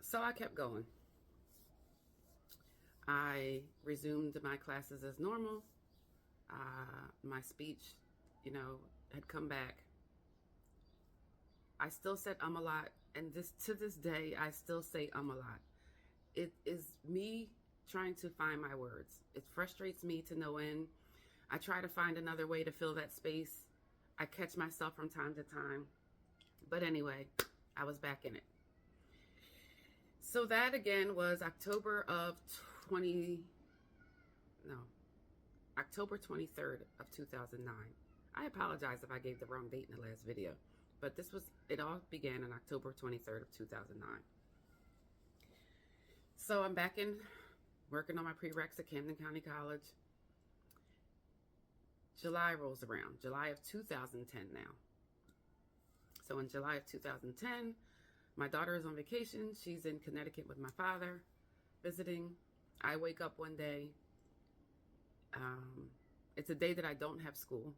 So I kept going. I resumed my classes as normal. My speech, had come back. I still said a lot, and to this day, I still say a lot. It is me trying to find my words. It frustrates me to no end. I try to find another way to fill that space. I catch myself from time to time. But anyway, I was back in it. So that again was October 23rd of 2009. I apologize if I gave the wrong date in the last video, but it all began on October 23rd of 2009. So I'm back in working on my prereqs at Camden County College. July rolls around, July of 2010 now. So in July of 2010, my daughter is on vacation. She's in Connecticut with my father, visiting. I wake up one day. It's a day that I don't have school,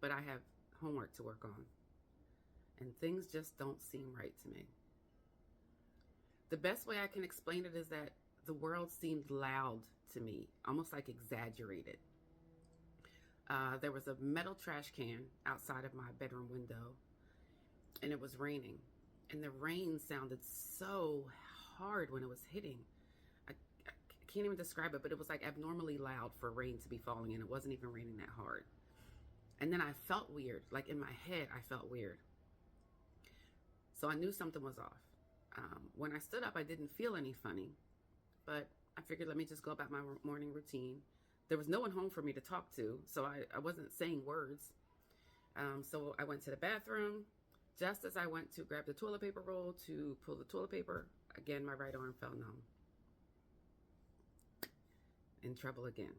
but I have homework to work on. And things just don't seem right to me. The best way I can explain it is that the world seemed loud to me, almost like exaggerated. There was a metal trash can outside of my bedroom window, and it was raining. And the rain sounded so hard when it was hitting. I can't even describe it, but it was like abnormally loud for rain to be falling, and it wasn't even raining that hard. And then I felt weird, like in my head, I felt weird. So I knew something was off. When I stood up, I didn't feel any funny, but I figured let me just go about my morning routine. There was no one home for me to talk to, so I wasn't saying words. So I went to the bathroom. Just as I went to grab the toilet paper roll to pull the toilet paper, again, my right arm felt numb. In trouble again.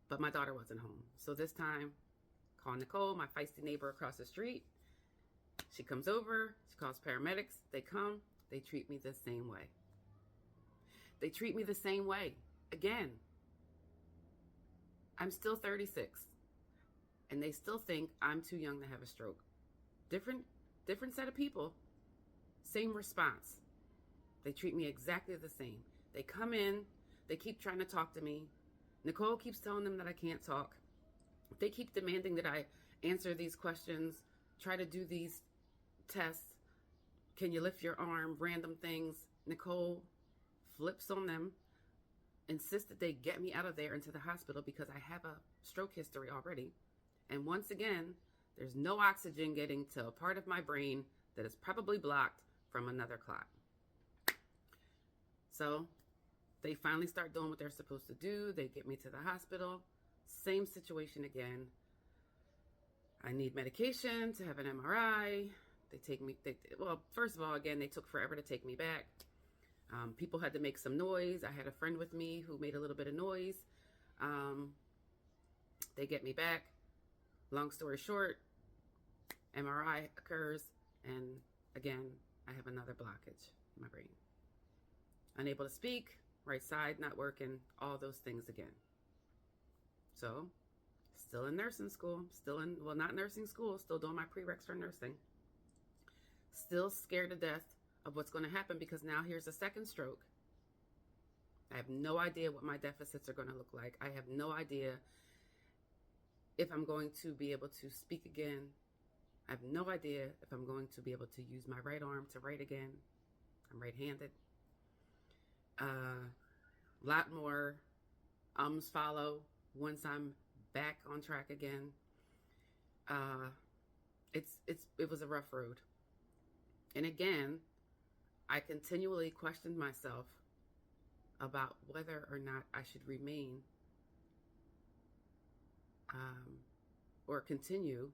But my daughter wasn't home. So this time, call Nicole, my feisty neighbor across the street. She comes over, she calls paramedics, they come, they treat me the same way. They treat me the same way. Again, I'm still 36, and they still think I'm too young to have a stroke. Different set of people, same response. They treat me exactly the same. They come in, they keep trying to talk to me. Nicole keeps telling them that I can't talk. They keep demanding that I answer these questions, try to do these tests. Can you lift your arm? Random things. Nicole flips on them, insists that they get me out of there into the hospital because I have a stroke history already. And once again, there's no oxygen getting to a part of my brain that is probably blocked from another clot. So they finally start doing what they're supposed to do. They get me to the hospital. Same situation again. I need medication to have an MRI. First of all, again, they took forever to take me back. People had to make some noise. I had a friend with me who made a little bit of noise. They get me back. Long story short, MRI occurs, and again, I have another blockage in my brain. Unable to speak, right side not working, all those things again. So, still in nursing school, not nursing school, still doing my prereqs for nursing. Still scared to death of what's going to happen because now here's a second stroke. I have no idea what my deficits are going to look like. I have no idea if I'm going to be able to speak again. I have no idea if I'm going to be able to use my right arm to write again. I'm right-handed. Lot more ums follow once I'm back on track again. It was a rough road. And again, I continually questioned myself about whether or not I should remain or continue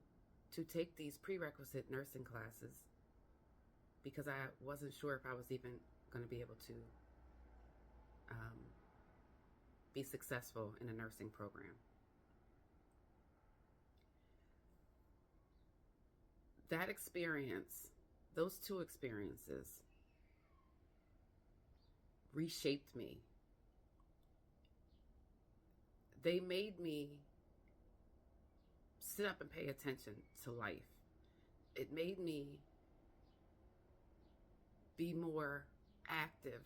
to take these prerequisite nursing classes because I wasn't sure if I was even going to be able to be successful in a nursing program. That experience, those two experiences, reshaped me. They made me sit up and pay attention to life. It made me be more active,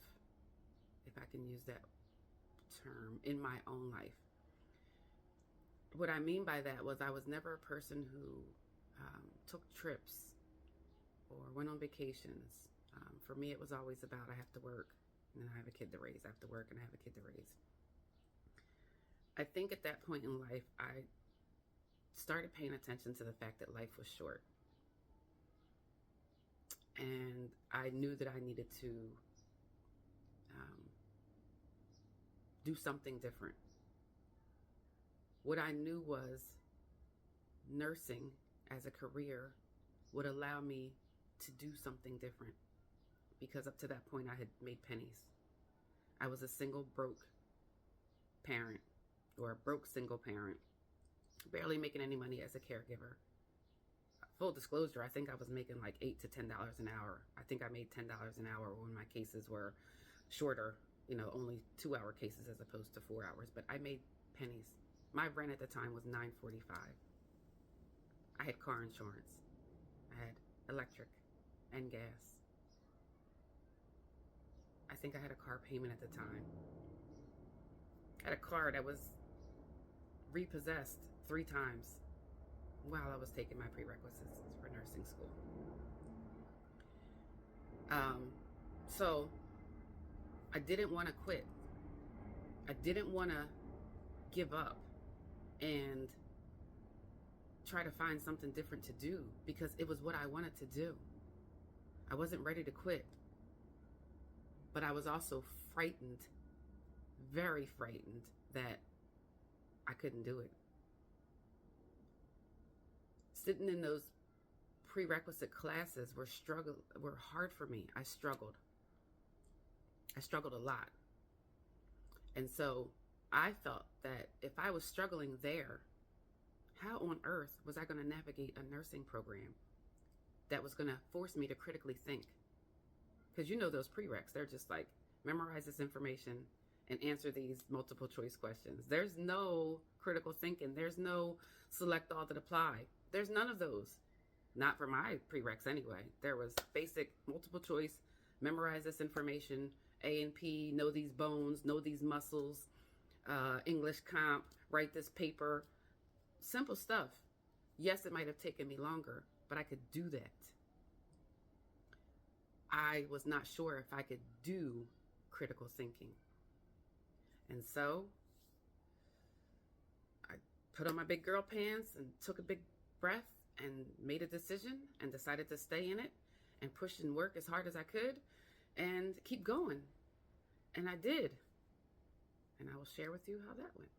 if I can use that term, in my own life. What I mean by that was I was never a person who took trips or went on vacations. For me, it was always about I have to work, and then I have a kid to raise. I have to work, and I have a kid to raise. I think at that point in life, I started paying attention to the fact that life was short. And I knew that I needed to do something different. What I knew was nursing as a career would allow me to do something different, because up to that point I had made pennies. I was a single broke parent, or a broke single parent, barely making any money as a caregiver. Full disclosure, I think I was making like $8 to $10 an hour. I think I made $10 an hour when my cases were shorter, only 2-hour cases as opposed to 4 hours, but I made pennies. My rent at the time was $9.45. I had car insurance. I had electric and gas. I think I had a car payment at the time. I had a car that was repossessed 3 times while I was taking my prerequisites for nursing school. So I didn't want to quit. I didn't want to give up and try to find something different to do, because it was what I wanted to do. I wasn't ready to quit, but I was also frightened, very frightened, that I couldn't do it. Sitting in those prerequisite classes were hard for me. I struggled a lot. And so I felt that if I was struggling there, how on earth was I going to navigate a nursing program that was going to force me to critically think? Because those prereqs, they're just like, memorize this information and answer these multiple choice questions. There's no critical thinking. There's no select all that apply. There's none of those. Not for my prereqs anyway. There was basic multiple choice, memorize this information, A&P, know these bones, know these muscles, English comp, write this paper. Simple stuff. Yes, it might have taken me longer, but I could do that. I was not sure if I could do critical thinking. And so I put on my big girl pants and took a big breath and made a decision and decided to stay in it and push and work as hard as I could and keep going. And I did. And I will share with you how that went.